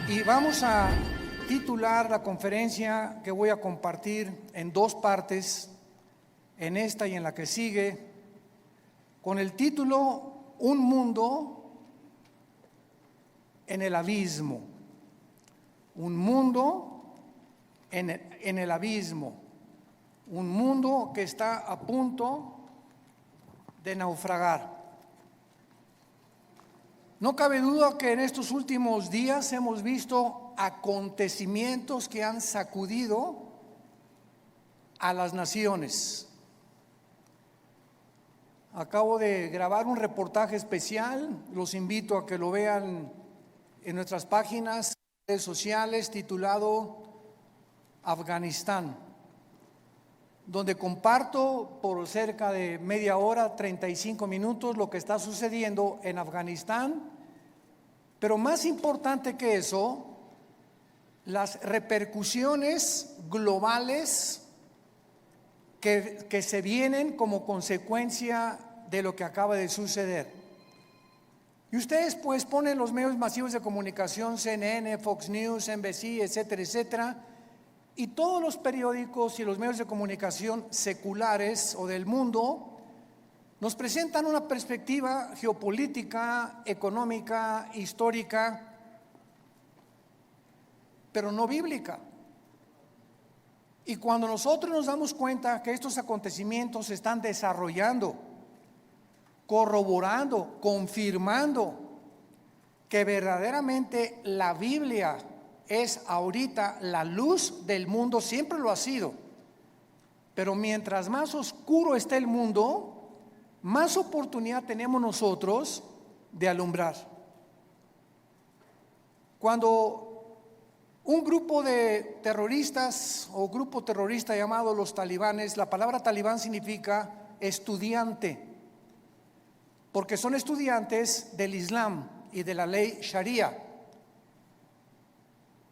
Y vamos a titular la conferencia que voy a compartir en dos partes, en esta y en la que sigue, con el título Un mundo en el abismo. Un mundo en el abismo. Un mundo que está a punto de naufragar. No cabe duda que en estos últimos días hemos visto acontecimientos que han sacudido a las naciones. Acabo de grabar un reportaje especial, los invito a que lo vean en nuestras páginas, redes sociales, titulado Afganistán, donde comparto por cerca de media hora, 35 minutos, lo que está sucediendo en Afganistán, pero más importante que eso, las repercusiones globales que se vienen como consecuencia de lo que acaba de suceder. Y ustedes pues ponen los medios masivos de comunicación, CNN, Fox News, NBC, etcétera, etcétera, y todos los periódicos y los medios de comunicación seculares o del mundo nos presentan una perspectiva geopolítica, económica, histórica, pero no bíblica. Y cuando nosotros nos damos cuenta que estos acontecimientos se están desarrollando, corroborando, confirmando que verdaderamente la Biblia es ahorita la luz del mundo, siempre lo ha sido, pero mientras más oscuro esté el mundo, más oportunidad tenemos nosotros de alumbrar. Cuando un grupo de terroristas o grupo terrorista llamado los talibanes, la palabra talibán significa estudiante, porque son estudiantes del Islam y de la ley Sharia.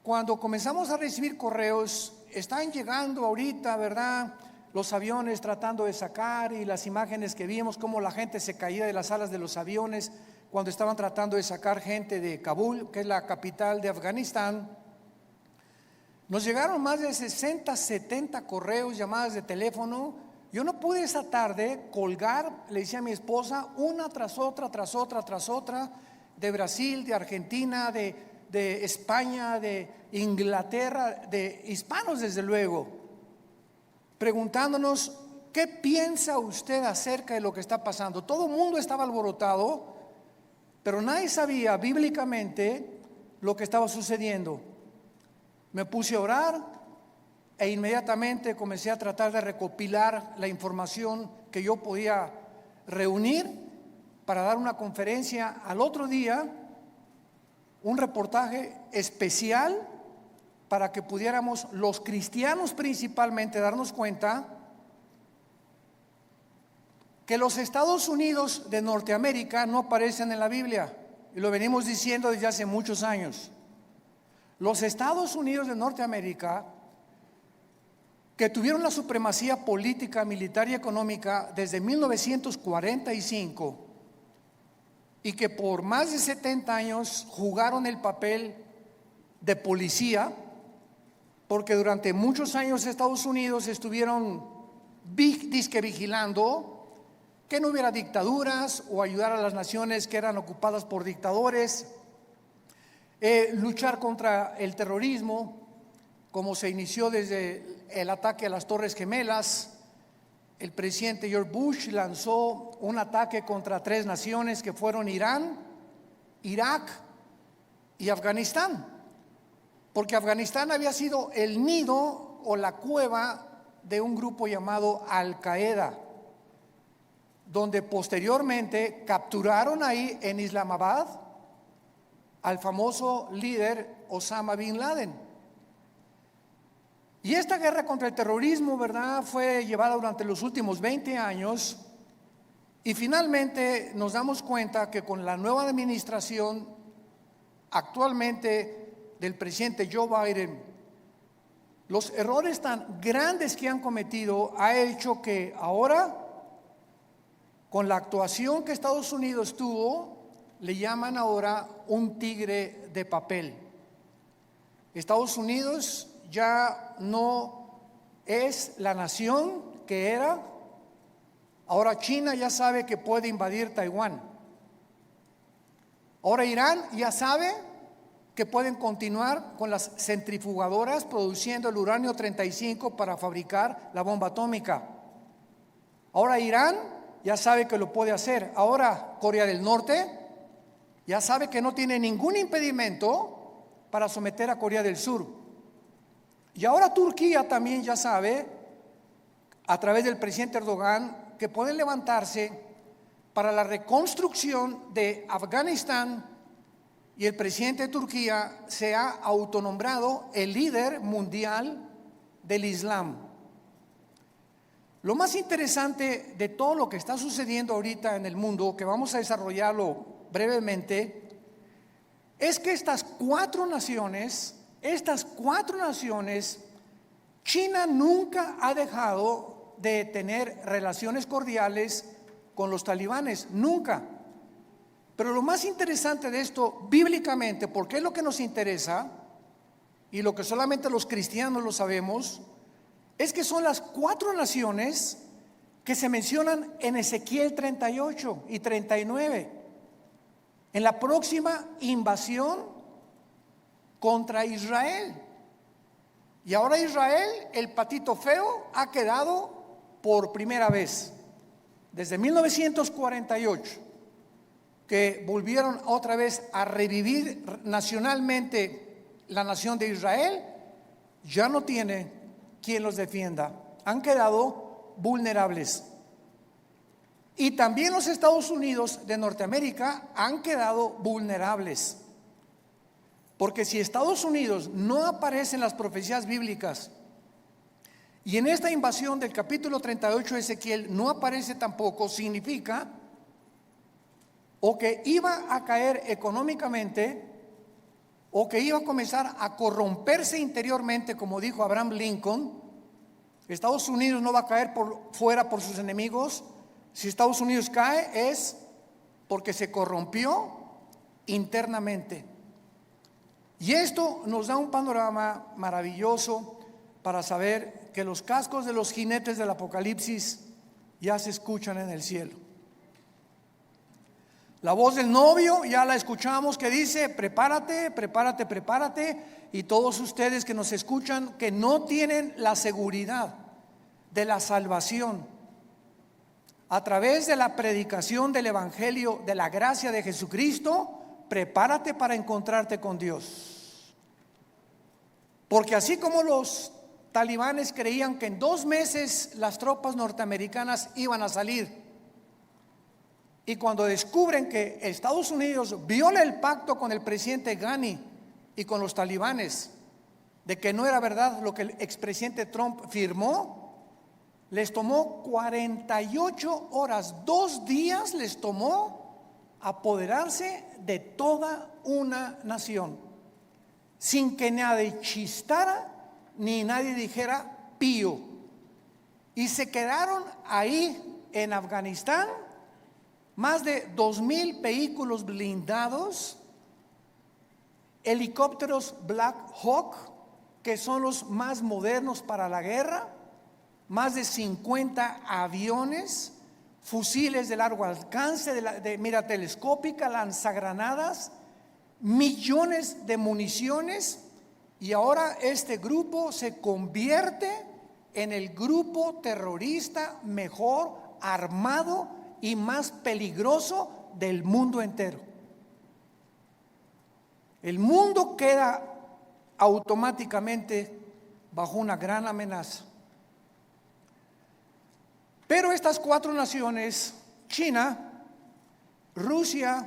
Cuando comenzamos a recibir correos, están llegando ahorita, ¿verdad?, los aviones tratando de sacar, y las imágenes que vimos, cómo la gente se caía de las alas de los aviones cuando estaban tratando de sacar gente de Kabul, que es la capital de Afganistán. Nos llegaron más de 60, 70 correos, llamadas de teléfono. Yo no pude esa tarde colgar, le decía a mi esposa, una tras otra, de Brasil, de Argentina, de España, de Inglaterra, de hispanos desde luego, preguntándonos, ¿qué piensa usted acerca de lo que está pasando? Todo el mundo estaba alborotado, pero nadie sabía bíblicamente lo que estaba sucediendo. Me puse a orar e inmediatamente comencé a tratar de recopilar la información que yo podía reunir para dar una conferencia al otro día, un reportaje especial para que pudiéramos los cristianos principalmente darnos cuenta que los Estados Unidos de Norteamérica no aparecen en la Biblia, y lo venimos diciendo desde hace muchos años. Los Estados Unidos de Norteamérica, que tuvieron la supremacía política, militar y económica desde 1945 y que por más de 70 años jugaron el papel de policía, porque durante muchos años Estados Unidos estuvieron disque vigilando que no hubiera dictaduras o ayudar a las naciones que eran ocupadas por dictadores, luchar contra el terrorismo, como se inició desde el ataque a las Torres Gemelas. El presidente George Bush lanzó un ataque contra 3 naciones que fueron Irán, Irak y Afganistán, porque Afganistán había sido el nido o la cueva de un grupo llamado Al-Qaeda, donde posteriormente capturaron ahí en Islamabad al famoso líder Osama Bin Laden. Y esta guerra contra el terrorismo, ¿verdad?, fue llevada durante los últimos 20 años, y finalmente nos damos cuenta que con la nueva administración actualmente del presidente Joe Biden, los errores tan grandes que han cometido ha hecho que ahora, con la actuación que Estados Unidos tuvo, le llaman ahora un tigre de papel. Estados Unidos ya no es la nación que era. Ahora China ya sabe que puede invadir Taiwán. Ahora Irán ya sabe que pueden continuar con las centrifugadoras produciendo el uranio 35 para fabricar la bomba atómica. Ahora Irán ya sabe que lo puede hacer. Ahora Corea del Norte ya sabe que no tiene ningún impedimento para someter a Corea del Sur. Y ahora Turquía también ya sabe, a través del presidente Erdogan, que pueden levantarse para la reconstrucción de Afganistán, y el presidente de Turquía se ha autonombrado el líder mundial del Islam. Lo más interesante de todo lo que está sucediendo ahorita en el mundo, que vamos a desarrollarlo brevemente, es que estas cuatro naciones, China nunca ha dejado de tener relaciones cordiales con los talibanes, nunca. Pero lo más interesante de esto, bíblicamente, porque es lo que nos interesa y lo que solamente los cristianos lo sabemos, es que son las cuatro naciones que se mencionan en Ezequiel 38 y 39, en la próxima invasión contra Israel. Y ahora Israel, el patito feo, ha quedado por primera vez desde 1948, que volvieron otra vez a revivir nacionalmente la nación de Israel. Ya no tiene quien los defienda, han quedado vulnerables. Y también los Estados Unidos de Norteamérica han quedado vulnerables, porque si Estados Unidos no aparece en las profecías bíblicas y en esta invasión del capítulo 38 de Ezequiel no aparece tampoco, significa o que iba a caer económicamente, o que iba a comenzar a corromperse interiormente, como dijo Abraham Lincoln. Estados Unidos no va a caer fuera por sus enemigos. Si Estados Unidos cae es porque se corrompió internamente. Y esto nos da un panorama maravilloso para saber que los cascos de los jinetes del Apocalipsis ya se escuchan en el cielo. La voz del novio ya la escuchamos, que dice: prepárate, prepárate, prepárate. Y todos ustedes que nos escuchan, que no tienen la seguridad de la salvación a través de la predicación del evangelio de la gracia de Jesucristo, prepárate para encontrarte con Dios. Porque así como los talibanes creían que en 2 meses las tropas norteamericanas iban a salir, y cuando descubren que Estados Unidos viola el pacto con el presidente Ghani y con los talibanes, de que no era verdad lo que el expresidente Trump firmó, les tomó 48 horas, 2 días les tomó apoderarse de toda una nación, sin que nadie chistara ni nadie dijera pío. Y se quedaron ahí en Afganistán más de 2,000 vehículos blindados, helicópteros Black Hawk, que son los más modernos para la guerra, más de 50 aviones, fusiles de largo alcance, de mira telescópica, lanzagranadas, millones de municiones. Y ahora este grupo se convierte en el grupo terrorista mejor armado y más peligroso del mundo entero. El mundo queda automáticamente bajo una gran amenaza. Pero estas 4 naciones, China, Rusia,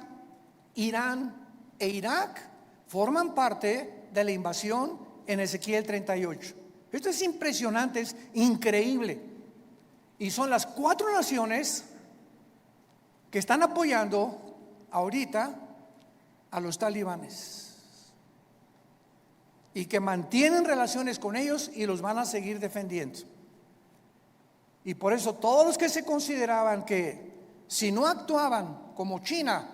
Irán e Irak, forman parte de la invasión en Ezequiel 38. Esto es impresionante, es increíble. Y son las 4 naciones que están apoyando ahorita a los talibanes y que mantienen relaciones con ellos y los van a seguir defendiendo. Y por eso todos los que se consideraban que si no actuaban como China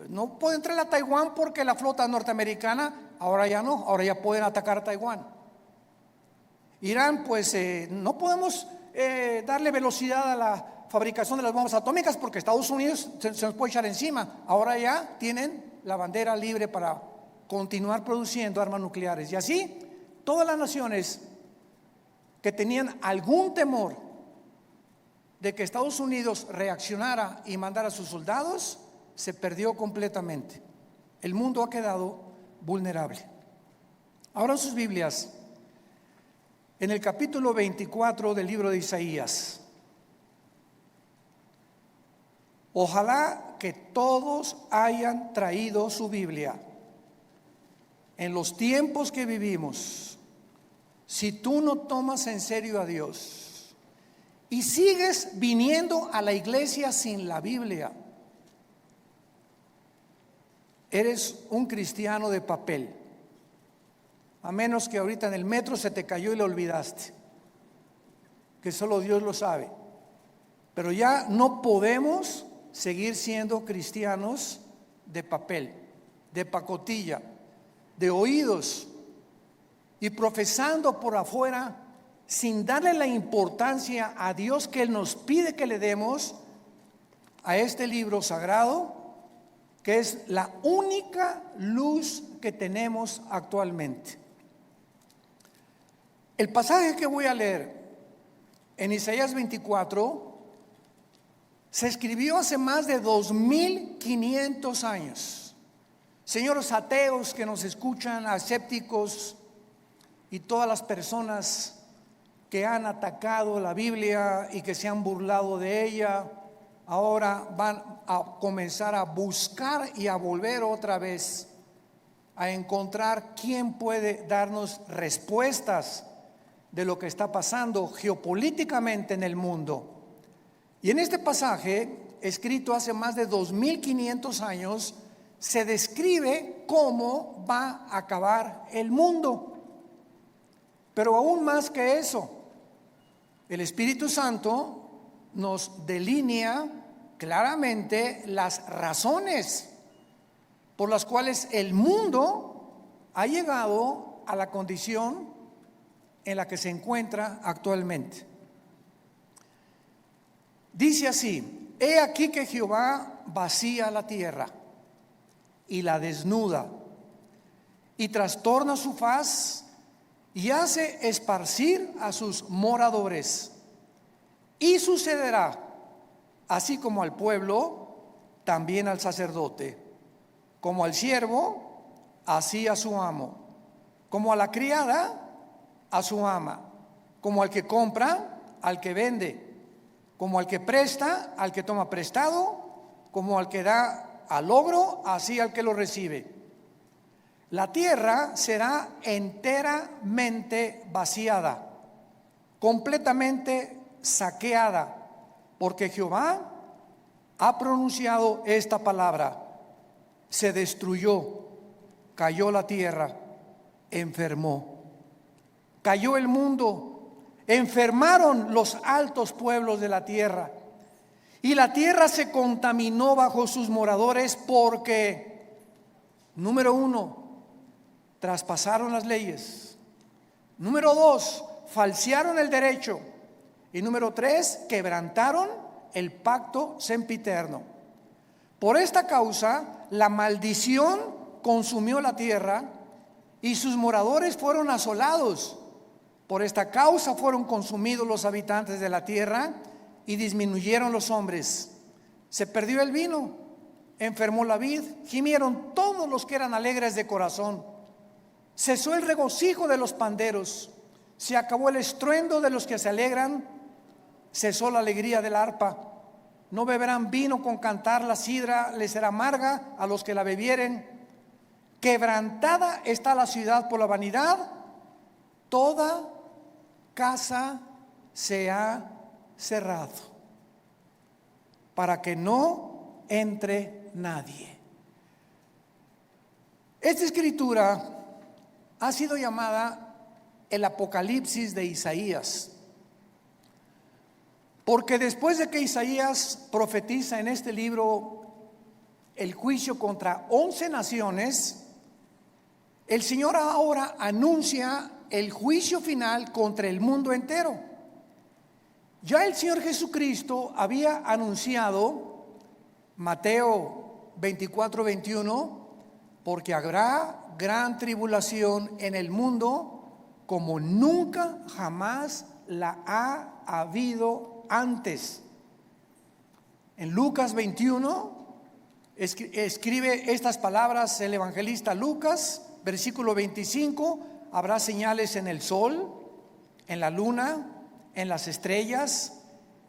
No puede entrar a Taiwán porque la flota norteamericana, ahora ya no, ahora ya pueden atacar a Taiwán. Irán, pues no podemos darle velocidad a la fabricación de las bombas atómicas porque Estados Unidos se nos puede echar encima. Ahora ya tienen la bandera libre para continuar produciendo armas nucleares. Y así, todas las naciones que tenían algún temor de que Estados Unidos reaccionara y mandara a sus soldados, se perdió completamente. El mundo ha quedado vulnerable. Abran sus Biblias en el capítulo 24 del libro de Isaías. Ojalá que todos hayan traído su Biblia. En los tiempos que vivimos, si tú no tomas en serio a Dios y sigues viniendo a la iglesia sin la Biblia, eres un cristiano de papel. A menos que ahorita en el metro se te cayó y lo olvidaste, que solo Dios lo sabe. Pero ya no podemos seguir siendo cristianos de papel, de pacotilla, de oídos y profesando por afuera sin darle la importancia a Dios que Él nos pide que le demos a este libro sagrado, que es la única luz que tenemos actualmente. El pasaje que voy a leer en Isaías 24 se escribió hace más de 2500 años. Señores ateos que nos escuchan, escépticos y todas las personas que han atacado la Biblia y que se han burlado de ella, ahora van a comenzar a buscar y a volver otra vez a encontrar quién puede darnos respuestas de lo que está pasando geopolíticamente en el mundo. Y en este pasaje, escrito hace más de 2500 años, se describe cómo va a acabar el mundo. Pero aún más que eso, el Espíritu Santo nos delinea claramente las razones por las cuales el mundo ha llegado a la condición en la que se encuentra actualmente. Dice así: he aquí que Jehová vacía la tierra y la desnuda, y trastorna su faz y hace esparcir a sus moradores. Y sucederá, así como al pueblo, también al sacerdote, como al siervo, así a su amo, como a la criada, a su ama, como al que compra, al que vende, como al que presta, al que toma prestado, como al que da al logro, así al que lo recibe. La tierra será enteramente vaciada, completamente saqueada, porque Jehová ha pronunciado esta palabra: se destruyó, cayó la tierra, enfermó. Cayó el mundo, enfermaron los altos pueblos de la tierra, y la tierra se contaminó bajo sus moradores porque, número 1, traspasaron las leyes. Número 2, falsearon el derecho. Y número 3, quebrantaron el pacto sempiterno. Por esta causa, la maldición consumió la tierra y sus moradores fueron asolados. Por esta causa fueron consumidos los habitantes de la tierra y disminuyeron los hombres. Se perdió el vino, enfermó la vid, gimieron todos los que eran alegres de corazón. Cesó el regocijo de los panderos, se acabó el estruendo de los que se alegran, cesó la alegría del arpa. No beberán vino con cantar, la sidra les será amarga a los que la bebieren. Quebrantada está la ciudad por la vanidad, toda casa se ha cerrado, para que no entre nadie. Esta escritura ha sido llamada el Apocalipsis de Isaías, porque después de que Isaías profetiza en este libro el juicio contra 11 naciones, el Señor ahora anuncia el juicio final contra el mundo entero. Ya el Señor Jesucristo había anunciado, Mateo 24:21, porque habrá gran tribulación en el mundo como nunca jamás la ha habido antes. En Lucas 21 escribe estas palabras el evangelista Lucas, versículo 25: habrá señales en el sol, en la luna, en las estrellas,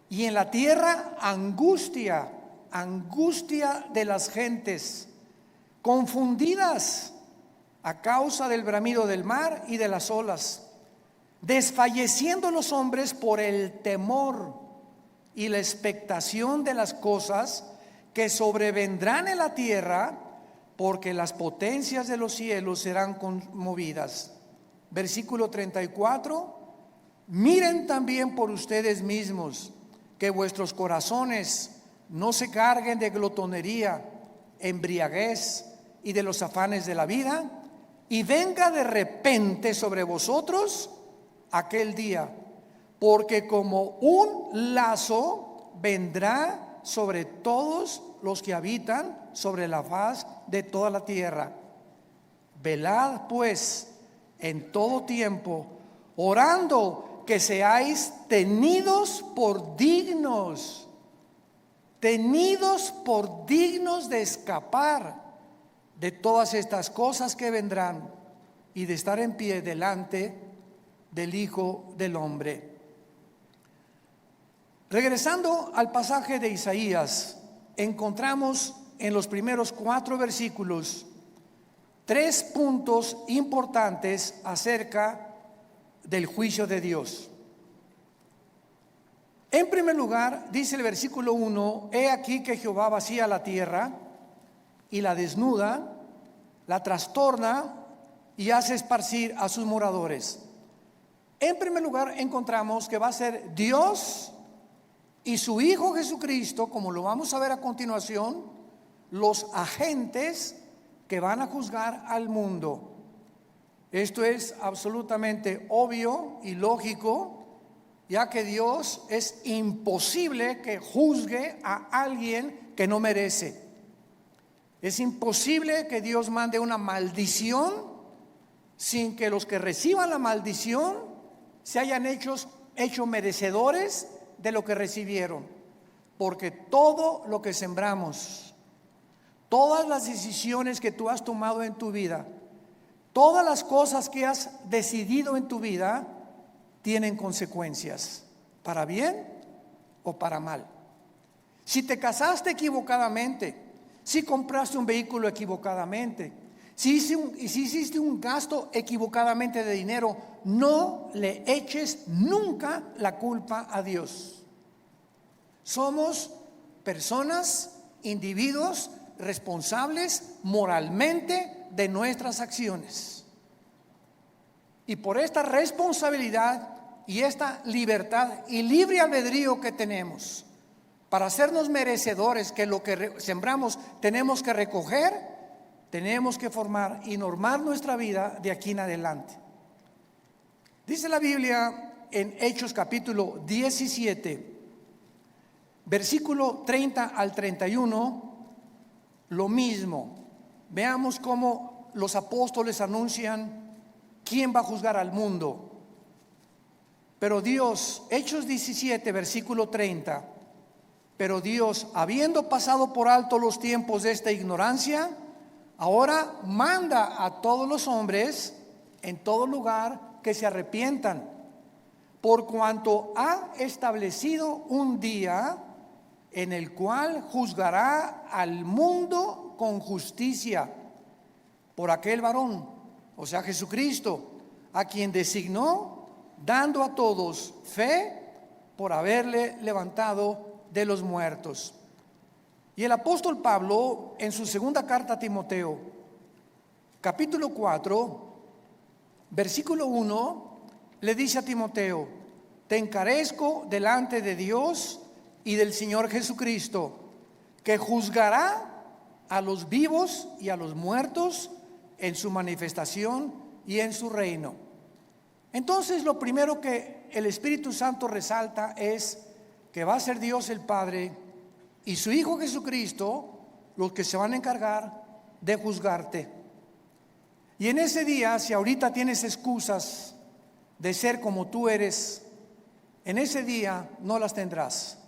y en la tierra angustia de las gentes, confundidas a causa del bramido del mar y de las olas, desfalleciendo los hombres por el temor y la expectación de las cosas que sobrevendrán en la tierra, porque las potencias de los cielos serán conmovidas. Versículo 34: miren también por ustedes mismos, que vuestros corazones no se carguen de glotonería, embriaguez y de los afanes de la vida, y venga de repente sobre vosotros aquel día, porque como un lazo vendrá sobre todos los que habitan sobre la faz de toda la tierra. Velad pues en todo tiempo, orando que seáis tenidos por dignos de escapar de todas estas cosas que vendrán y de estar en pie delante del Hijo del Hombre. Regresando al pasaje de Isaías, encontramos en los primeros 4 versículos 3 puntos importantes acerca del juicio de Dios. En primer lugar, dice el versículo 1: he aquí que Jehová vacía la tierra y la desnuda, la trastorna y hace esparcir a sus moradores. En primer lugar, encontramos que va a ser Dios y su Hijo Jesucristo, como lo vamos a ver a continuación, los agentes que van a juzgar al mundo. Esto es absolutamente obvio y lógico, ya que Dios es imposible que juzgue a alguien que no merece. Es imposible que Dios mande una maldición sin que los que reciban la maldición se hayan hecho merecedores de lo que recibieron. Porque todo lo que sembramos, todas las decisiones que tú has tomado en tu vida, todas las cosas que has decidido en tu vida tienen consecuencias, para bien o para mal. Si te casaste equivocadamente, si compraste un vehículo equivocadamente, si hiciste un gasto equivocadamente de dinero, no le eches nunca la culpa a Dios. Somos personas, individuos responsables moralmente de nuestras acciones. Y por esta responsabilidad y esta libertad y libre albedrío que tenemos para hacernos merecedores que lo que sembramos tenemos que recoger, tenemos que formar y normar nuestra vida de aquí en adelante. Dice la Biblia en Hechos capítulo 17, versículo 30 al 31, lo mismo. Veamos cómo los apóstoles anuncian quién va a juzgar al mundo. Pero Dios, Hechos 17, versículo 30, pero Dios, habiendo pasado por alto los tiempos de esta ignorancia, ahora manda a todos los hombres en todo lugar que se arrepientan, por cuanto ha establecido un día en el cual juzgará al mundo con justicia por aquel varón, o sea Jesucristo, a quien designó, dando a todos fe por haberle levantado de los muertos. Y el apóstol Pablo, en su segunda carta a Timoteo, capítulo 4, versículo 1, le dice a Timoteo: te encarezco delante de Dios y del Señor Jesucristo, que juzgará a los vivos y a los muertos en su manifestación y en su reino. Entonces, lo primero que el Espíritu Santo resalta es que va a ser Dios el Padre y su Hijo Jesucristo los que se van a encargar de juzgarte. Y en ese día, si ahorita tienes excusas de ser como tú eres, en ese día no las tendrás.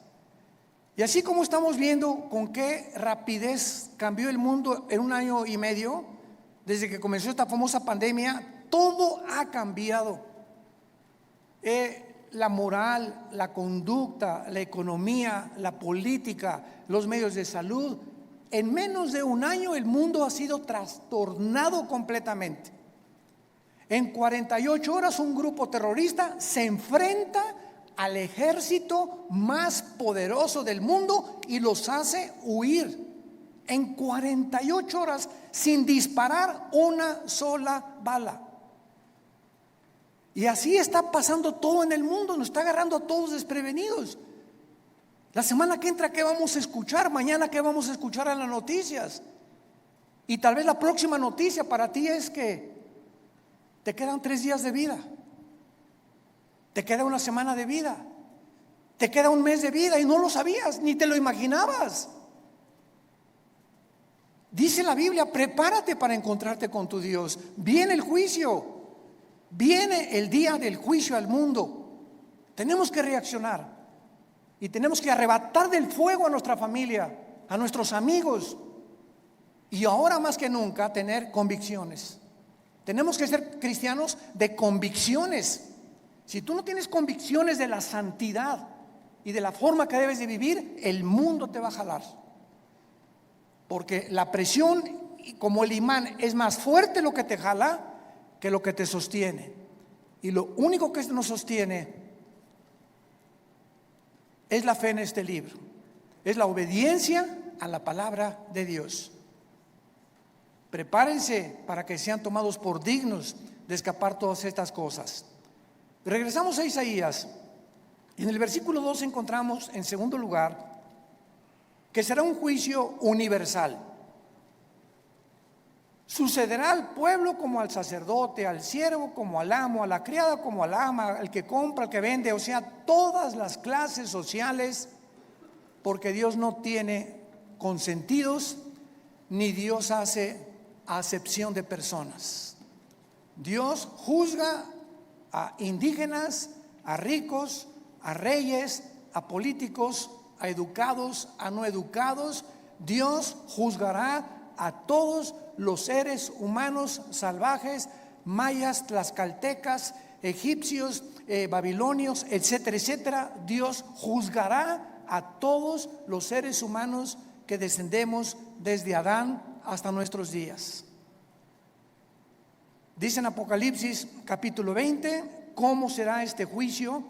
Y así como estamos viendo con qué rapidez cambió el mundo en 1 año y medio, desde que comenzó esta famosa pandemia, todo ha cambiado. La moral, la conducta, la economía, la política, los medios de salud. En menos de 1 año el mundo ha sido trastornado completamente. En 48 horas un grupo terrorista se enfrenta al ejército más poderoso del mundo y los hace huir. En 48 horas sin disparar una sola bala. Y así está pasando todo en el mundo, nos está agarrando a todos desprevenidos. La semana que entra, ¿qué vamos a escuchar? Mañana, ¿qué vamos a escuchar en las noticias? Y tal vez la próxima noticia para ti es que te quedan 3 días de vida, te queda 1 semana de vida, te queda 1 mes de vida y no lo sabías, ni te lo imaginabas. Dice la Biblia, prepárate para encontrarte con tu Dios. Viene el juicio. Viene el día del juicio al mundo. Tenemos que reaccionar y tenemos que arrebatar del fuego a nuestra familia, a nuestros amigos, y ahora más que nunca tener convicciones. Tenemos que ser cristianos de convicciones. Si tú no tienes convicciones de la santidad y de la forma que debes de vivir, el mundo te va a jalar, porque la presión, como el imán, es más fuerte lo que te jala que lo que te sostiene. Y lo único que nos sostiene es la fe en este libro, es la obediencia a la palabra de Dios. Prepárense para que sean tomados por dignos de escapar todas estas cosas. Regresamos a Isaías. En el versículo 2 encontramos, en segundo lugar, que será un juicio universal. Sucederá al pueblo como al sacerdote, al siervo como al amo, a la criada como al ama, al que compra, al que vende, o sea, todas las clases sociales, porque Dios no tiene consentidos, ni Dios hace acepción de personas. Dios juzga a indígenas, a ricos, a reyes, a políticos, a educados, a no educados. Dios juzgará a todos los seres humanos salvajes, mayas, tlaxcaltecas, egipcios, babilonios, etcétera, etcétera. Dios juzgará a todos los seres humanos que descendemos desde Adán hasta nuestros días. Dice en Apocalipsis capítulo 20 cómo será este juicio,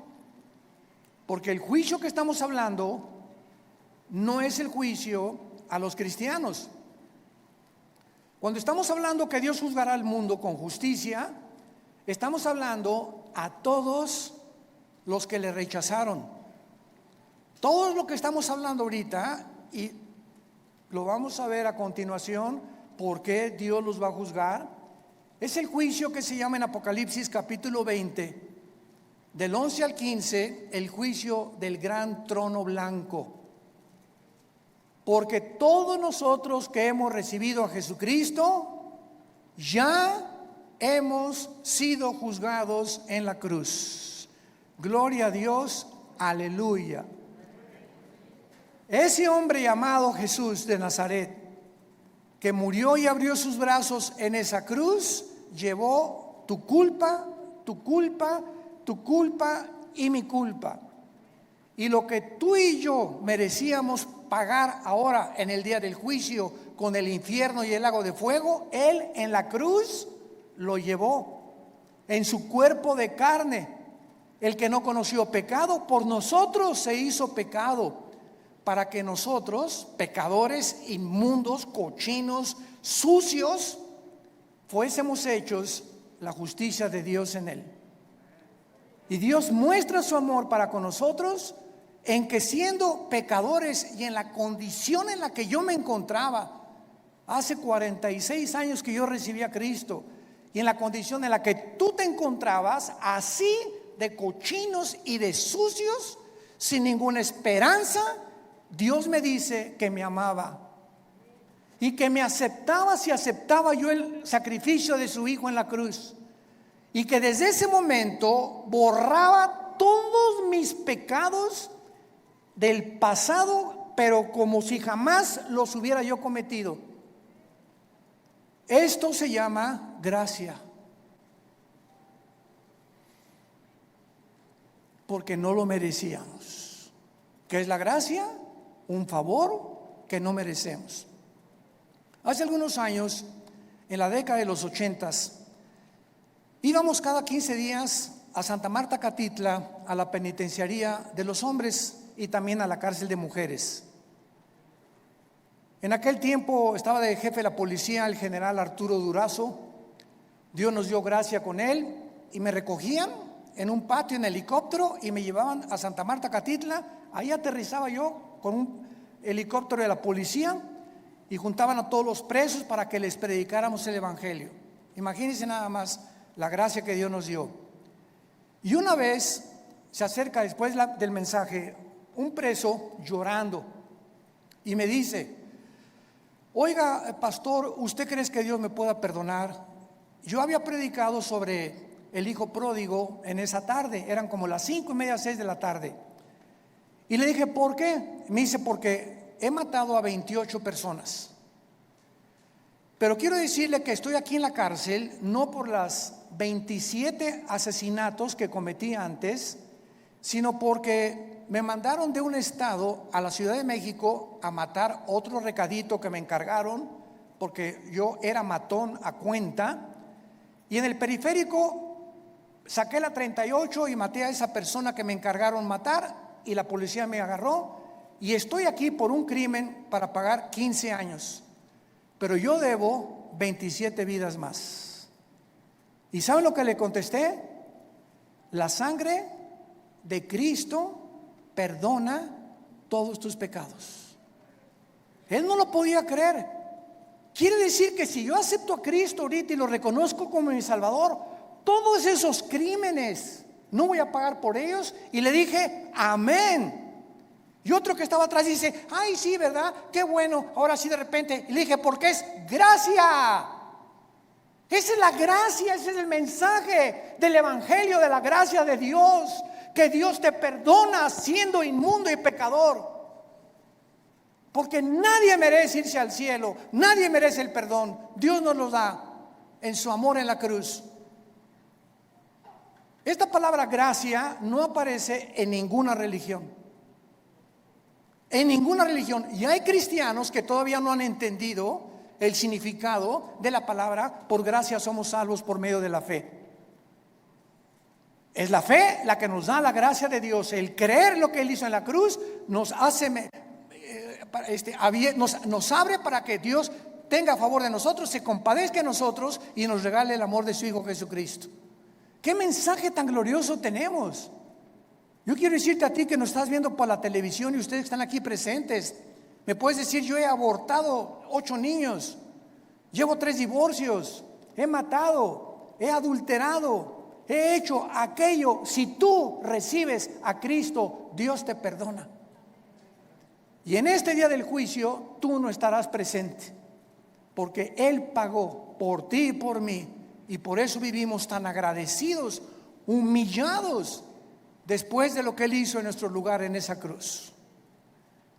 porque el juicio que estamos hablando no es el juicio a los cristianos. Cuando estamos hablando que Dios juzgará al mundo con justicia, estamos hablando a todos los que le rechazaron. Todo lo que estamos hablando ahorita, y lo vamos a ver a continuación, por qué Dios los va a juzgar, es el juicio que se llama en Apocalipsis capítulo 20, del 11 al 15, el juicio del gran trono blanco. Porque todos nosotros que hemos recibido a Jesucristo, ya hemos sido juzgados en la cruz. Gloria a Dios, aleluya. Ese hombre llamado Jesús de Nazaret, que murió y abrió sus brazos en esa cruz, llevó tu culpa, tu culpa, tu culpa y mi culpa. Y lo que tú y yo merecíamos pagar ahora en el día del juicio con el infierno y el lago de fuego, Él en la cruz lo llevó en su cuerpo de carne. El que no conoció pecado, por nosotros se hizo pecado, para que nosotros, pecadores, inmundos, cochinos, sucios, fuésemos hechos la justicia de Dios en Él. Y Dios muestra su amor para con nosotros en que, siendo pecadores y en la condición en la que yo me encontraba, Hace 46 años que yo recibí a Cristo, y en la condición en la que tú te encontrabas, así de cochinos y de sucios, sin ninguna esperanza, Dios me dice que me amaba y que me aceptaba si aceptaba yo el sacrificio de su Hijo en la cruz, y que desde ese momento borraba todos mis pecados del pasado, pero como si jamás los hubiera yo cometido. Esto se llama gracia, porque no lo merecíamos. ¿Qué es la gracia? Un favor que no merecemos. Hace algunos años, en la década de los 80s, íbamos cada 15 días a Santa Marta Catitla, a la penitenciaría de los hombres y también a la cárcel de mujeres. En aquel tiempo estaba de jefe de la policía el general Arturo Durazo. Dios nos dio gracia con él y me recogían en un patio en helicóptero y me llevaban a Santa Marta Catitla. Ahí aterrizaba yo con un helicóptero de la policía y juntaban a todos los presos para que les predicáramos el evangelio. Imagínense nada más la gracia que Dios nos dio. Y una vez se acerca después del mensaje un preso llorando y me dice: oiga, pastor, ¿usted cree que Dios me pueda perdonar? Yo había predicado sobre el hijo pródigo en esa tarde, eran como las 5:30, 6 de la tarde. Y le dije, ¿por qué? Me dice, porque he matado a 28 personas. Pero quiero decirle que estoy aquí en la cárcel no por las 27 asesinatos que cometí antes, sino porque me mandaron de un estado a la Ciudad de México a matar otro recadito que me encargaron, porque yo era matón a cuenta, y en el periférico saqué la 38 y maté a esa persona que me encargaron matar, y la policía me agarró, y estoy aquí por un crimen para pagar 15 años, pero yo debo 27 vidas más. ¿Y saben lo que le contesté? La sangre de Cristo perdona todos tus pecados. Él no lo podía creer. Quiere decir que si yo acepto a Cristo ahorita y lo reconozco como mi Salvador, todos esos crímenes no voy a pagar por ellos. Y le dije, amén. Y otro que estaba atrás dice, ay, sí, ¿verdad? Qué bueno. Ahora sí, de repente. Y le dije, porque es gracia. Esa es la gracia, ese es el mensaje del evangelio, de la gracia de Dios. Que Dios te perdona siendo inmundo y pecador. Porque nadie merece irse al cielo, nadie merece el perdón. Dios nos lo da en su amor en la cruz. Esta palabra gracia no aparece en ninguna religión. En ninguna religión. Y hay cristianos que todavía no han entendido el significado de la palabra por gracia somos salvos por medio de la fe. Es la fe la que nos da la gracia de Dios. El creer lo que Él hizo en la cruz nos hace, nos abre para que Dios tenga a favor de nosotros, se compadezca de nosotros y nos regale el amor de su Hijo Jesucristo. ¿Qué mensaje tan glorioso tenemos? Yo quiero decirte a ti que nos estás viendo por la televisión y ustedes que están aquí presentes. Me puedes decir, yo he abortado 8 niños, llevo 3 divorcios, he matado, he adulterado, he hecho aquello. Si tú recibes a Cristo, Dios te perdona. Y en este día del juicio tú no estarás presente, porque Él pagó por ti y por mí. Y por eso vivimos tan agradecidos, humillados, después de lo que Él hizo en nuestro lugar en esa cruz.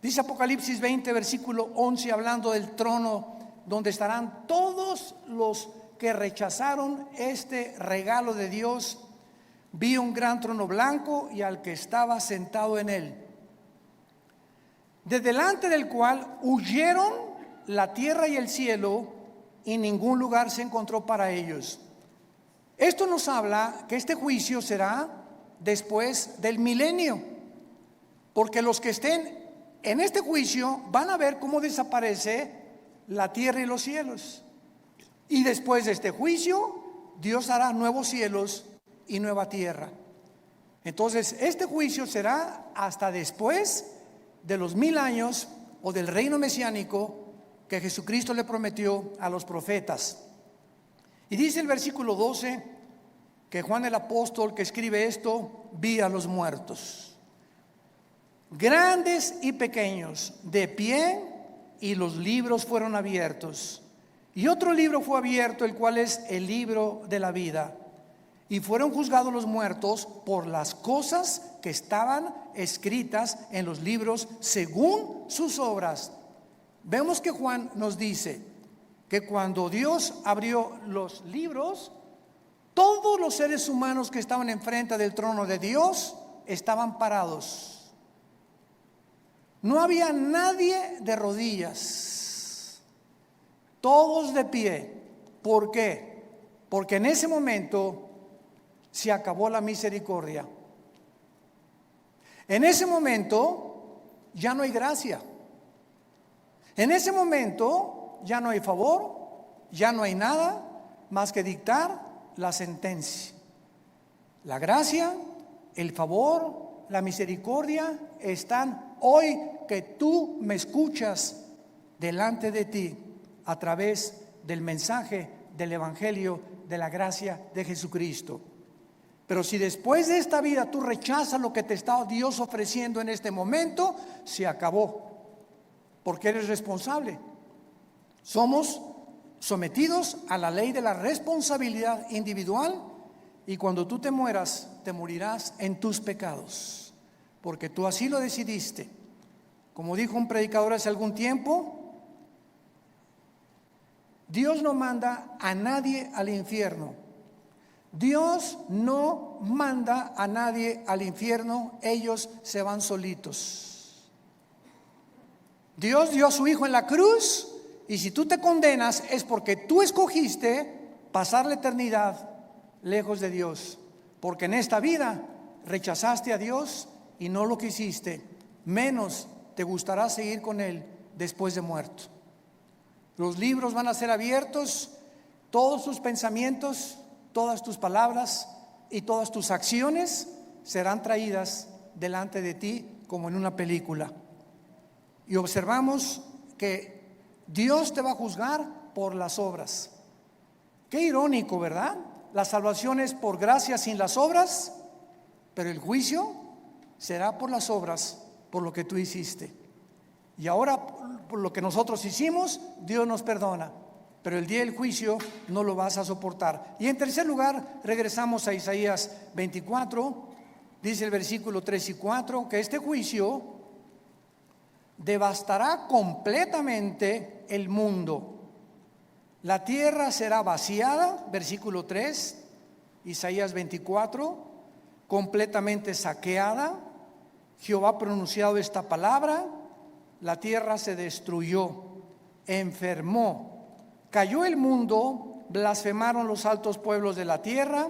Dice Apocalipsis 20, versículo 11, hablando del trono donde estarán todos los que rechazaron este regalo de Dios. Vi un gran trono blanco y al que estaba sentado en él, de delante del cual huyeron la tierra y el cielo, y ningún lugar se encontró para ellos. Esto nos habla que este juicio será después del milenio, porque los que estén en este juicio van a ver cómo desaparece la tierra y los cielos. Y después de este juicio, Dios hará nuevos cielos y nueva tierra. Entonces, este juicio será hasta después de los 1000 años o del reino mesiánico, que Jesucristo le prometió a los profetas. Y dice el versículo 12 que Juan el apóstol que escribe esto, vi a los muertos, grandes y pequeños, de pie, y los libros fueron abiertos. Y otro libro fue abierto, el cual es el libro de la vida. Y fueron juzgados los muertos por las cosas que estaban escritas en los libros según sus obras. Vemos que Juan nos dice que cuando Dios abrió los libros, todos los seres humanos que estaban enfrente del trono de Dios estaban parados. No había nadie de rodillas, todos de pie. ¿Por qué? Porque en ese momento se acabó la misericordia. En ese momento ya no hay gracia. En ese momento ya no hay favor, ya no hay nada más que dictar la sentencia. La gracia, el favor, la misericordia están hoy que tú me escuchas delante de ti a través del mensaje del evangelio de la gracia de Jesucristo. Pero si después de esta vida tú rechazas lo que te está Dios ofreciendo en este momento, se acabó, porque eres responsable. Somos sometidos a la ley de la responsabilidad individual, y cuando tú te mueras, te morirás en tus pecados, porque tú así lo decidiste. Como dijo un predicador hace algún tiempo, Dios no manda a nadie al infierno. Dios no manda a nadie al infierno, ellos se van solitos. Dios dio a su Hijo en la cruz, y si tú te condenas es porque tú escogiste pasar la eternidad lejos de Dios, porque en esta vida rechazaste a Dios y no lo quisiste, menos te gustará seguir con Él después de muerto. Los libros van a ser abiertos, todos tus pensamientos, todas tus palabras y todas tus acciones serán traídas delante de ti como en una película. Y observamos que Dios te va a juzgar por las obras. Qué irónico, ¿verdad? La salvación es por gracia sin las obras, pero el juicio será por las obras, por lo que tú hiciste. Y ahora, por lo que nosotros hicimos, Dios nos perdona, pero el día del juicio no lo vas a soportar. Y en tercer lugar, regresamos a Isaías 24, dice el versículo 3 y 4, que este juicio devastará completamente el mundo. La tierra será vaciada, versículo 3, Isaías 24, completamente saqueada. Jehová ha pronunciado esta palabra: la tierra se destruyó, enfermó, cayó el mundo, blasfemaron los altos pueblos de la tierra,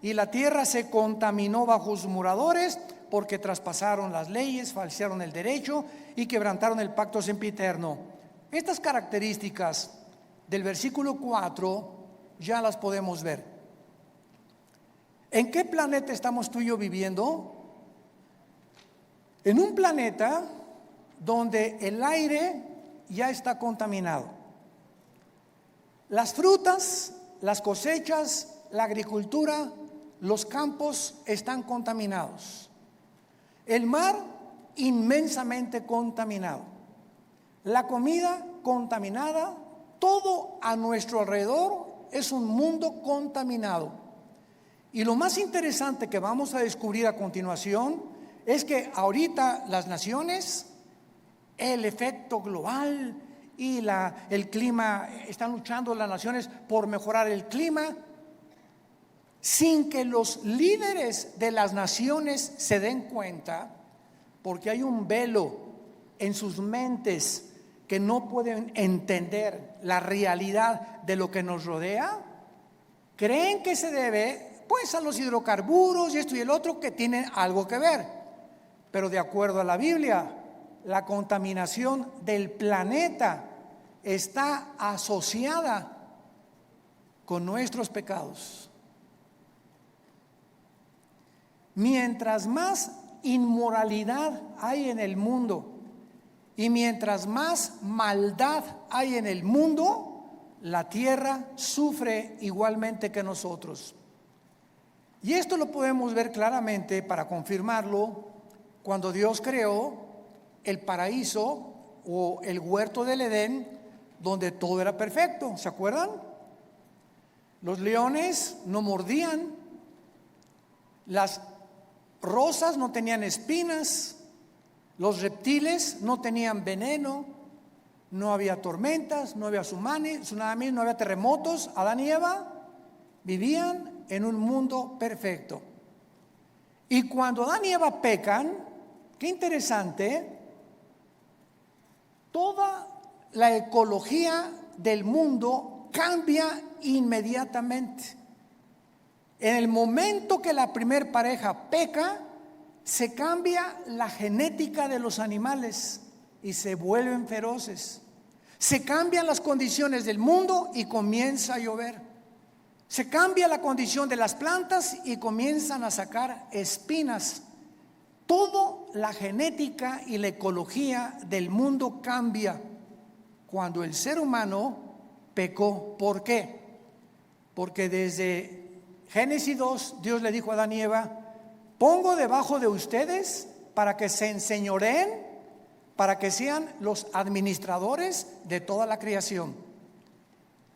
y la tierra se contaminó bajo sus moradores, porque traspasaron las leyes, falsearon el derecho y quebrantaron el pacto sempiterno. Estas características del versículo 4 ya las podemos ver. ¿En qué planeta estamos tú y yo viviendo? En un planeta donde el aire ya está contaminado. Las frutas, las cosechas, la agricultura, los campos están contaminados. El mar inmensamente contaminado. La comida contaminada. Todo a nuestro alrededor es un mundo contaminado. Y lo más interesante que vamos a descubrir a continuación es que ahorita las naciones, el efecto global y el clima, están luchando las naciones por mejorar el clima, sin que los líderes de las naciones se den cuenta, porque hay un velo en sus mentes que no pueden entender la realidad de lo que nos rodea. Creen que se debe pues a los hidrocarburos y esto y el otro, que tienen algo que ver, pero de acuerdo a la Biblia, la contaminación del planeta está asociada con nuestros pecados. Mientras más inmoralidad hay en el mundo Y mientras más maldad hay en el mundo, la tierra sufre igualmente que nosotros. Y esto lo podemos ver claramente, para confirmarlo, cuando Dios creó el paraíso o el huerto del Edén, donde todo era perfecto. ¿Se acuerdan? Los leones no mordían, las rosas no tenían espinas, los reptiles no tenían veneno, no había tormentas, no había tsunamis, no había terremotos. Adán y Eva vivían en un mundo perfecto. Y cuando Adán y Eva pecan, qué interesante, toda la ecología del mundo cambia inmediatamente. En el momento que la primer pareja peca, se cambia la genética de los animales y se vuelven feroces. Se cambian las condiciones del mundo y comienza a llover. Se cambia la condición de las plantas y comienzan a sacar espinas. Toda la genética y la ecología del mundo cambia cuando el ser humano pecó. ¿Por qué? Porque desde Génesis 2, Dios le dijo a Adán y Eva: pongo debajo de ustedes para que se enseñoreen, para que sean los administradores de toda la creación.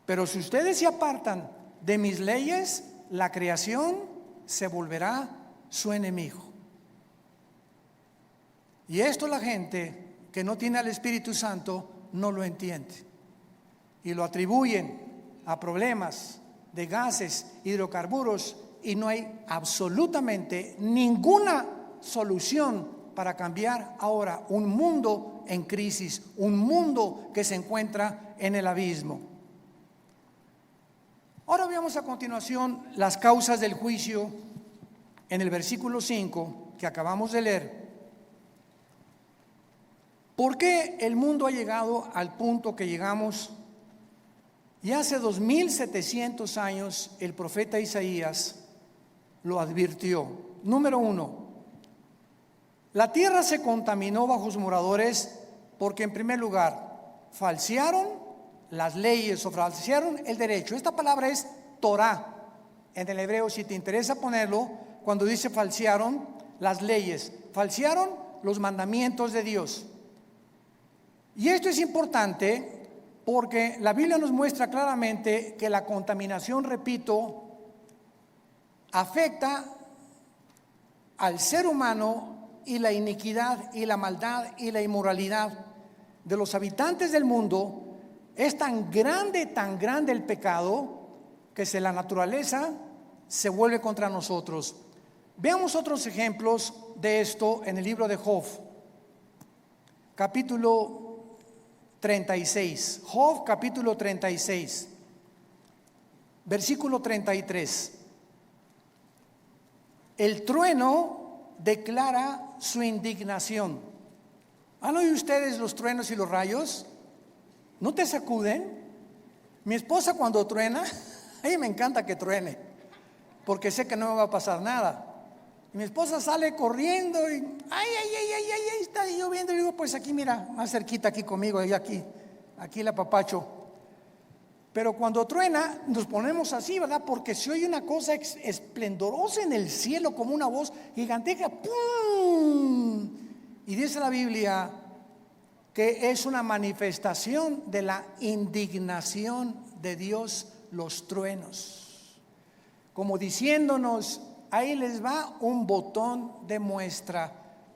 Pero si ustedes se apartan de mis leyes, la creación se volverá su enemigo. Y esto la gente que no tiene al Espíritu Santo no lo entiende. Y lo atribuyen a problemas de gases, hidrocarburos, y no hay absolutamente ninguna solución para cambiar ahora un mundo en crisis, un mundo que se encuentra en el abismo. Ahora veamos a continuación las causas del juicio en el versículo 5 que acabamos de leer. ¿Por qué el mundo ha llegado al punto que llegamos? Y hace 2700 años el profeta Isaías lo advirtió. Número 1, la tierra se contaminó bajo sus moradores porque, en primer lugar, falsearon las leyes o falsearon el derecho. Esta palabra es Torah en el hebreo, si te interesa ponerlo, cuando dice falsearon las leyes, falsearon los mandamientos de Dios. Y esto es importante porque la Biblia nos muestra claramente que la contaminación, repito, afecta al ser humano, y la iniquidad y la maldad y la inmoralidad de los habitantes del mundo es tan grande el pecado, que la naturaleza se vuelve contra nosotros. Veamos otros ejemplos de esto en el libro de Job, capítulo 36. Job, capítulo 36, versículo 33. El trueno declara su indignación. ¿Han oído ustedes los truenos y los rayos? ¿No te sacuden? Mi esposa, cuando truena, a ella me encanta que truene, porque sé que no me va a pasar nada. Y mi esposa sale corriendo y ay, está lloviendo. Y digo, pues aquí, mira, más cerquita aquí conmigo, y aquí la apapacho. Pero cuando truena nos ponemos así, ¿verdad? Porque se oye una cosa esplendorosa en el cielo, como una voz gigantesca, ¡pum! Y dice la Biblia que es una manifestación de la indignación de Dios los truenos, como diciéndonos: ahí les va un botón de muestra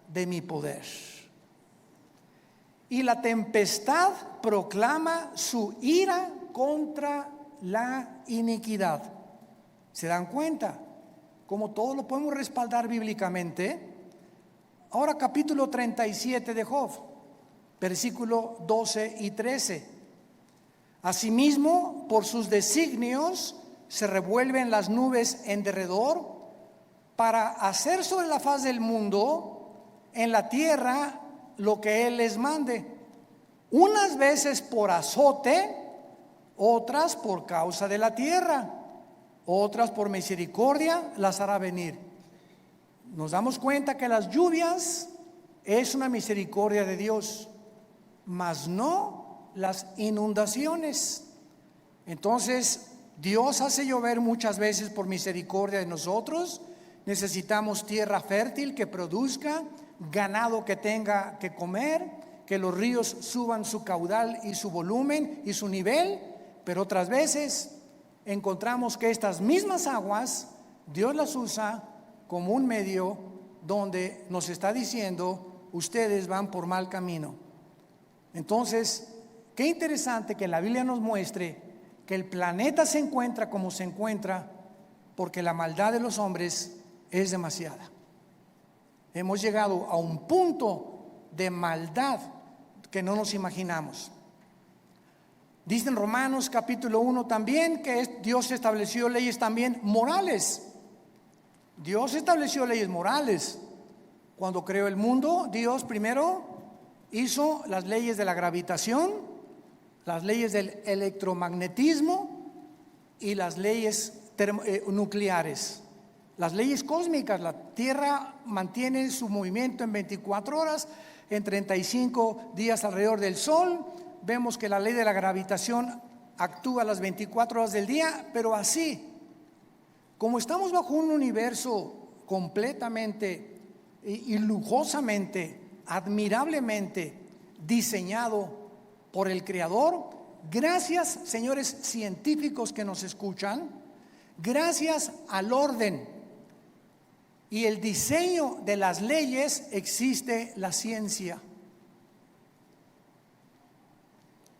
de mi poder. Y la tempestad proclama su ira contra la iniquidad. ¿Se dan cuenta? Como todo lo podemos respaldar bíblicamente. Ahora capítulo 37 de Job, versículo 12 y 13. Asimismo, por sus designios se revuelven las nubes en derredor, para hacer sobre la faz del mundo, en la tierra, lo que Él les mande. Unas veces por azote, otras por causa de la tierra, otras por misericordia las hará venir. Nos damos cuenta que las lluvias es una misericordia de Dios. mas no las inundaciones. Entonces, Dios hace llover muchas veces por misericordia de nosotros. Necesitamos tierra fértil que produzca, ganado que tenga que comer, que los ríos suban su caudal y su volumen y su nivel. Pero otras veces encontramos que estas mismas aguas Dios las usa como un medio donde nos está diciendo: ustedes van por mal camino. Entonces, qué interesante que la Biblia nos muestre que el planeta se encuentra como se encuentra porque la maldad de los hombres es demasiada. Hemos llegado a un punto de maldad que no nos imaginamos. Dice en Romanos capítulo 1 también que Dios estableció leyes también morales. Dios estableció leyes morales. Cuando creó el mundo, Dios primero hizo las leyes de la gravitación, las leyes del electromagnetismo y las leyes nucleares. Las leyes cósmicas: la Tierra mantiene su movimiento en 24 horas, en 35 días alrededor del Sol. Vemos que la ley de la gravitación actúa las 24 horas del día, pero así, como estamos bajo un universo completamente y lujosamente, admirablemente diseñado por el Creador, gracias, señores científicos que nos escuchan, gracias al orden y el diseño de las leyes, existe la ciencia.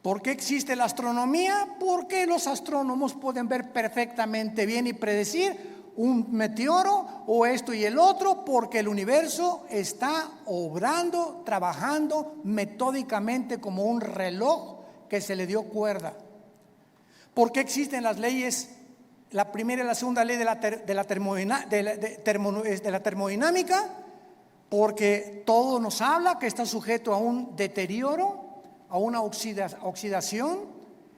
¿Por qué existe la astronomía? Porque los astrónomos pueden ver perfectamente bien y predecir un meteoro o esto y el otro, porque el universo está obrando, trabajando metódicamente como un reloj que se le dio cuerda. ¿Por qué existen las leyes? La primera y la segunda ley de la termodinámica, porque todo nos habla que está sujeto a un deterioro, a una oxidación.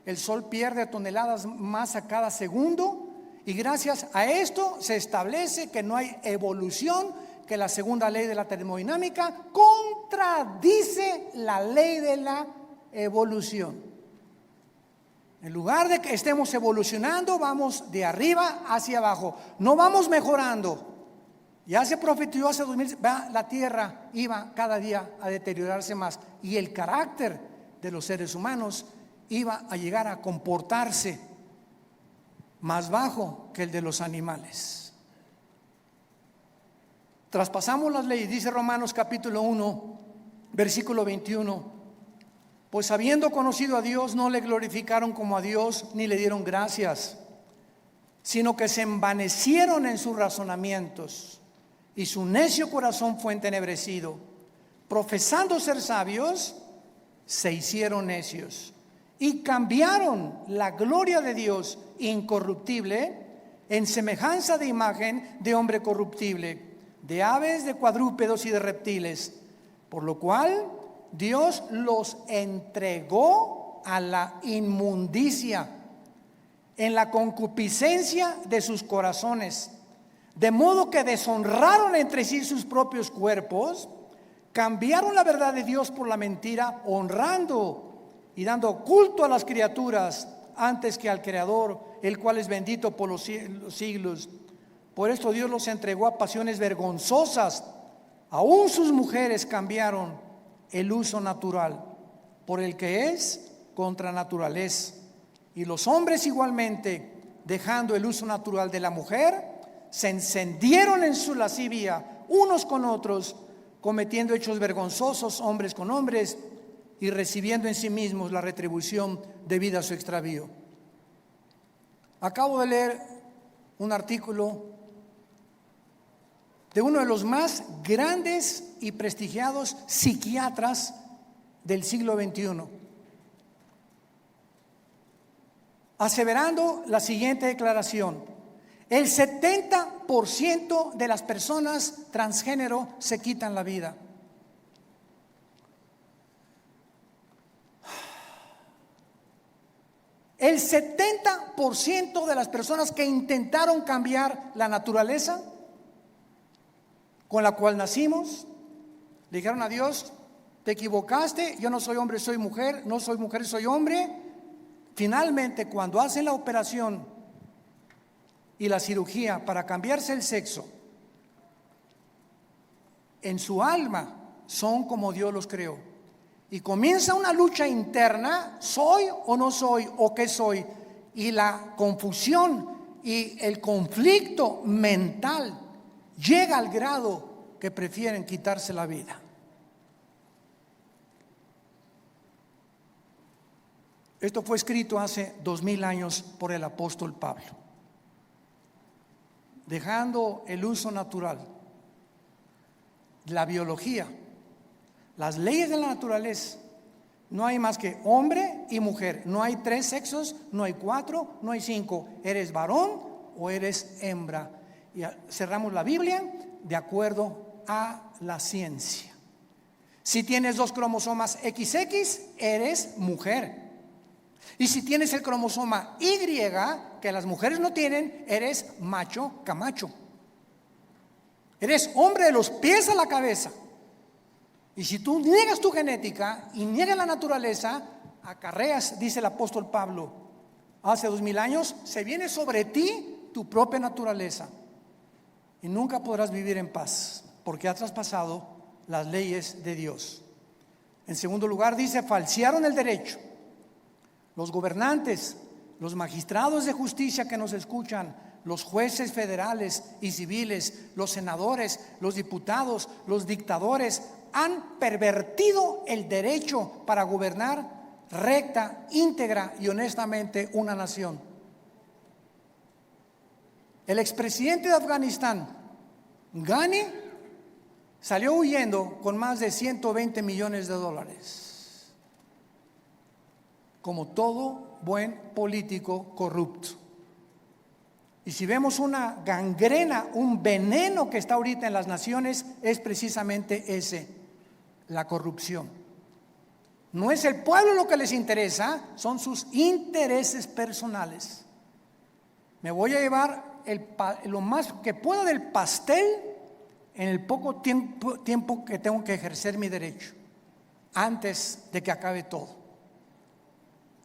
El Sol pierde toneladas masa cada segundo, y gracias a esto se establece que no hay evolución, que la segunda ley de la termodinámica contradice la ley de la evolución. En lugar de que estemos evolucionando, vamos de arriba hacia abajo, no vamos mejorando. Ya se profetizó hace 2000, la tierra iba cada día a deteriorarse más, y el carácter de los seres humanos iba a llegar a comportarse más bajo que el de los animales. Traspasamos las leyes. Dice Romanos capítulo 1 versículo 21: pues habiendo conocido a Dios, no le glorificaron como a Dios, ni le dieron gracias, sino que se envanecieron en sus razonamientos, y su necio corazón fue entenebrecido. Profesando ser sabios, se hicieron necios, y cambiaron la gloria de Dios incorruptible en semejanza de imagen de hombre corruptible, de aves, de cuadrúpedos y de reptiles, por lo cual Dios los entregó a la inmundicia en la concupiscencia de sus corazones, de modo que deshonraron entre sí sus propios cuerpos, cambiaron la verdad de Dios por la mentira, honrando y dando culto a las criaturas antes que al Creador, el cual es bendito por los siglos. Por esto Dios los entregó a pasiones vergonzosas, aún sus mujeres cambiaron el uso natural por el que es contra naturaleza, y los hombres igualmente, dejando el uso natural de la mujer, se encendieron en su lascivia unos con otros, cometiendo hechos vergonzosos hombres con hombres, y recibiendo en sí mismos la retribución debida a su extravío. Acabo de leer un artículo de uno de los más grandes y prestigiados psiquiatras del siglo XXI, aseverando la siguiente declaración: el 70% de las personas transgénero se quitan la vida. El 70% de las personas que intentaron cambiar la naturaleza con la cual nacimos, le dijeron a Dios: te equivocaste, yo no soy hombre, soy mujer, no soy mujer, soy hombre. Finalmente, cuando hacen la operación y la cirugía para cambiarse el sexo, en su alma son como Dios los creó. Y comienza una lucha interna, ¿soy o no soy? ¿O qué soy? Y la confusión y el conflicto mental llega al grado que prefieren quitarse la vida. Esto fue escrito hace 2000 años por el apóstol Pablo, dejando el uso natural, la biología, las leyes de la naturaleza. No hay más que hombre y mujer. No hay 3 sexos, no hay 4, no hay 5. Eres varón o eres hembra. Y cerramos la Biblia de acuerdo a la ciencia. Si tienes 2 cromosomas XX, eres mujer. Y si tienes el cromosoma Y, que las mujeres no tienen, eres macho camacho. Eres hombre de los pies a la cabeza. Y si tú niegas tu genética y niegas la naturaleza, acarreas, dice el apóstol Pablo, hace 2000 años, se viene sobre ti tu propia naturaleza. Y nunca podrás vivir en paz, porque has traspasado las leyes de Dios. En segundo lugar, dice, falsearon el derecho. Los gobernantes, los magistrados de justicia que nos escuchan, los jueces federales y civiles, los senadores, los diputados, los dictadores, han pervertido el derecho para gobernar recta, íntegra y honestamente una nación. El expresidente de Afganistán, Ghani, salió huyendo con más de 120 millones de dólares, como todo buen político corrupto. Y si vemos una gangrena, un veneno que está ahorita en las naciones, es precisamente ese, la corrupción. No es el pueblo lo que les interesa, son sus intereses personales. Me voy a llevar lo más que pueda del pastel en el poco tiempo que tengo que ejercer mi derecho, antes de que acabe todo.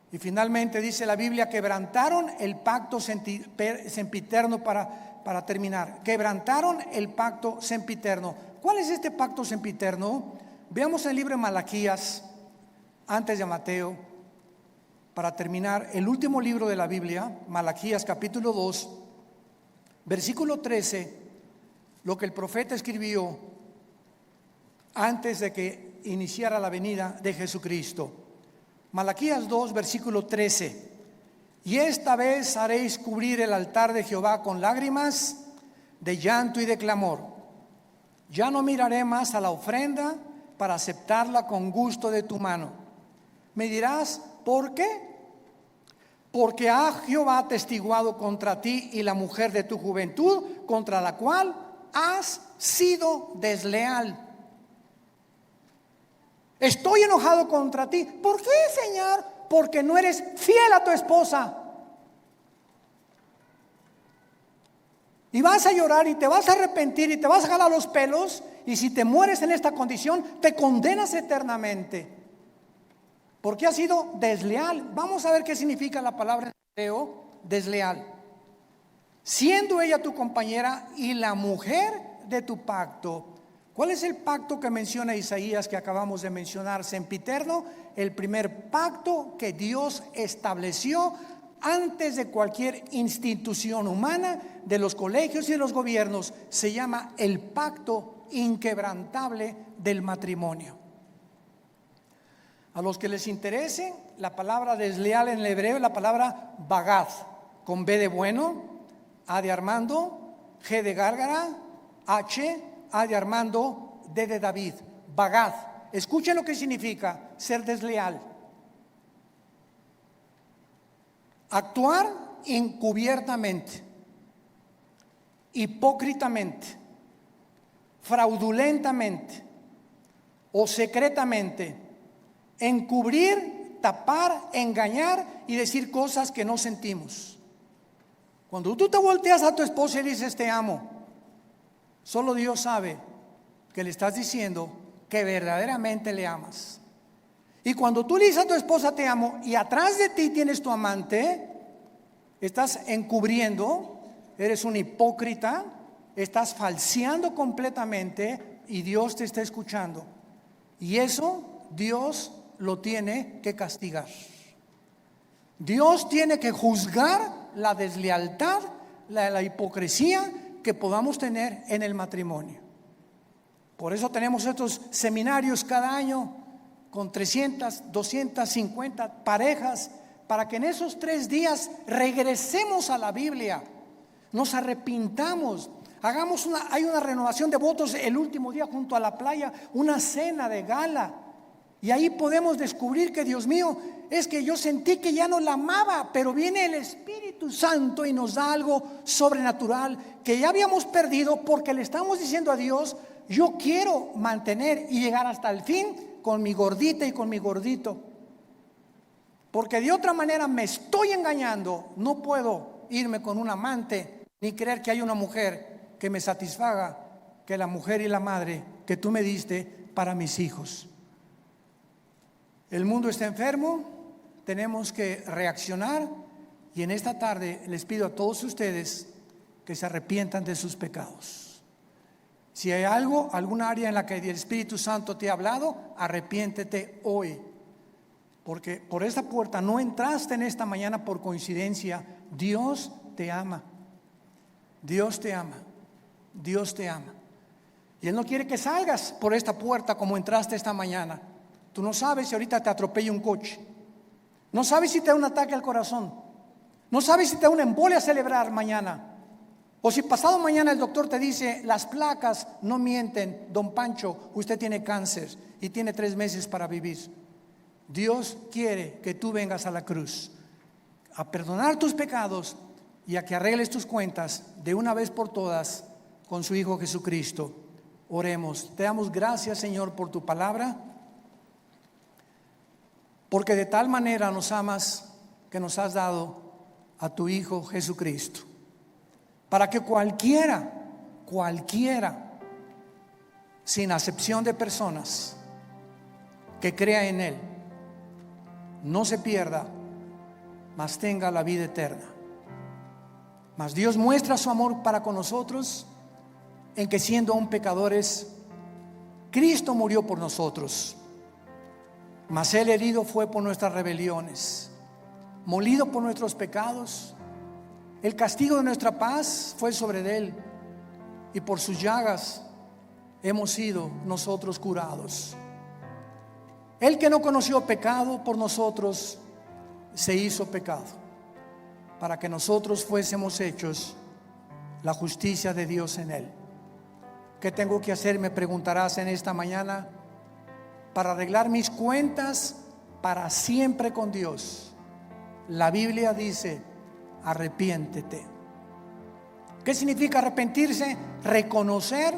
Y finalmente dice la Biblia, quebrantaron el pacto sempiterno para terminar. Quebrantaron el pacto sempiterno. ¿Cuál es este pacto sempiterno? Veamos el libro de Malaquías, antes de Mateo, para terminar, el último libro de la Biblia, Malaquías capítulo 2, versículo 13, lo que el profeta escribió antes de que iniciara la venida de Jesucristo. Malaquías 2, versículo 13. Y esta vez haréis cubrir el altar de Jehová con lágrimas, de llanto y de clamor. Ya no miraré más a la ofrenda para aceptarla con gusto de tu mano. Me dirás, ¿por qué? Porque ha Jehová testiguado contra ti y la mujer de tu juventud, contra la cual has sido desleal. Estoy enojado contra ti. ¿Por qué, Señor? Porque no eres fiel a tu esposa. Y vas a llorar y te vas a arrepentir y te vas a jalar los pelos. Y si te mueres en esta condición, te condenas eternamente. Porque has sido desleal. Vamos a ver qué significa la palabra en hebreo, desleal. Siendo ella tu compañera y la mujer de tu pacto. ¿Cuál es el pacto que menciona Isaías que acabamos de mencionar? Sempiterno, el primer pacto que Dios estableció antes de cualquier institución humana, de los colegios y de los gobiernos, se llama el pacto inquebrantable del matrimonio. A los que les interese, la palabra desleal en el hebreo es la palabra bagad, con B de bueno, A de Armando, G de Gárgara, A de Armando, D de David, bagad. Escuchen lo que significa ser desleal. Actuar encubiertamente, hipócritamente, fraudulentamente o secretamente, encubrir, tapar, engañar y decir cosas que no sentimos. Cuando tú te volteas a tu esposa y dices te amo, solo Dios sabe que le estás diciendo que verdaderamente le amas. Y cuando tú le dices a tu esposa te amo y atrás de ti tienes tu amante, estás encubriendo, eres un hipócrita, estás falseando completamente y Dios te está escuchando. Y eso Dios lo tiene que castigar. Dios tiene que juzgar la deslealtad, la hipocresía que podamos tener en el matrimonio. Por eso tenemos estos seminarios cada año con 300, 250 parejas, para que en esos 3 días regresemos a la Biblia, nos arrepintamos, hay una renovación de votos el último día junto a la playa, una cena de gala, y ahí podemos descubrir que, Dios mío, es que yo sentí que ya no la amaba, pero viene el Espíritu Santo y nos da algo sobrenatural que ya habíamos perdido, porque le estamos diciendo a Dios: yo quiero mantener y llegar hasta el fin con mi gordita y con mi gordito, porque de otra manera me estoy engañando. No puedo irme con un amante ni creer que hay una mujer que me satisfaga, que la mujer y la madre que tú me diste para mis hijos. El mundo está enfermo, tenemos que reaccionar, y en esta tarde les pido a todos ustedes que se arrepientan de sus pecados. Si hay alguna área en la que el Espíritu Santo te ha hablado, arrepiéntete hoy, porque por esta puerta no entraste en esta mañana por coincidencia. Dios te ama, Dios te ama, Dios te ama, y Él no quiere que salgas por esta puerta como entraste esta mañana. Tú no sabes si ahorita te atropella un coche, no sabes si te da un ataque al corazón, no sabes si te da una embolia cerebral mañana, o si pasado mañana el doctor te dice: las placas no mienten, don Pancho, usted tiene cáncer y tiene 3 meses para vivir. Dios quiere que tú vengas a la cruz a perdonar tus pecados y a que arregles tus cuentas de una vez por todas con su Hijo Jesucristo. Oremos. Te damos gracias, Señor, por tu palabra, porque de tal manera nos amas que nos has dado a tu Hijo Jesucristo, para que cualquiera, sin acepción de personas, que crea en Él, no se pierda, mas tenga la vida eterna. Mas Dios muestra su amor para con nosotros en que, siendo aún pecadores, Cristo murió por nosotros. Mas Él herido fue por nuestras rebeliones, molido por nuestros pecados. El castigo de nuestra paz fue sobre Él, y por sus llagas hemos sido nosotros curados. Él, que no conoció pecado, por nosotros se hizo pecado, para que nosotros fuésemos hechos la justicia de Dios en Él. ¿Qué tengo que hacer?, me preguntarás en esta mañana, para arreglar mis cuentas para siempre con Dios. La Biblia dice: arrepiéntete. ¿Qué significa arrepentirse? Reconocer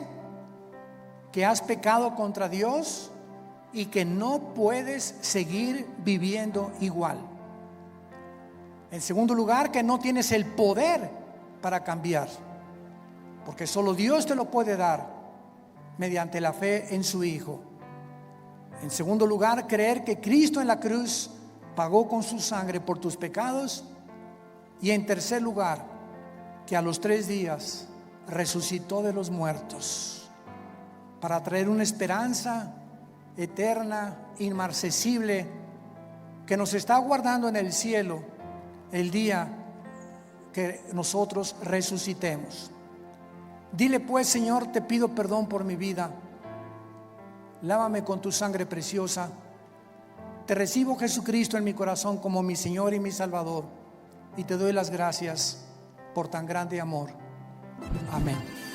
que has pecado contra Dios y que no puedes seguir viviendo igual. En segundo lugar, que no tienes el poder para cambiar, porque solo Dios te lo puede dar mediante la fe en su Hijo. En segundo lugar, creer que Cristo en la cruz pagó con su sangre por tus pecados. Y en tercer lugar, que a los 3 días resucitó de los muertos para traer una esperanza eterna, inmarcesible, que nos está aguardando en el cielo el día que nosotros resucitemos. Dile pues: Señor, te pido perdón por mi vida, lávame con tu sangre preciosa. Te recibo, Jesucristo, en mi corazón como mi Señor y mi Salvador, y te doy las gracias por tan grande amor. Amén.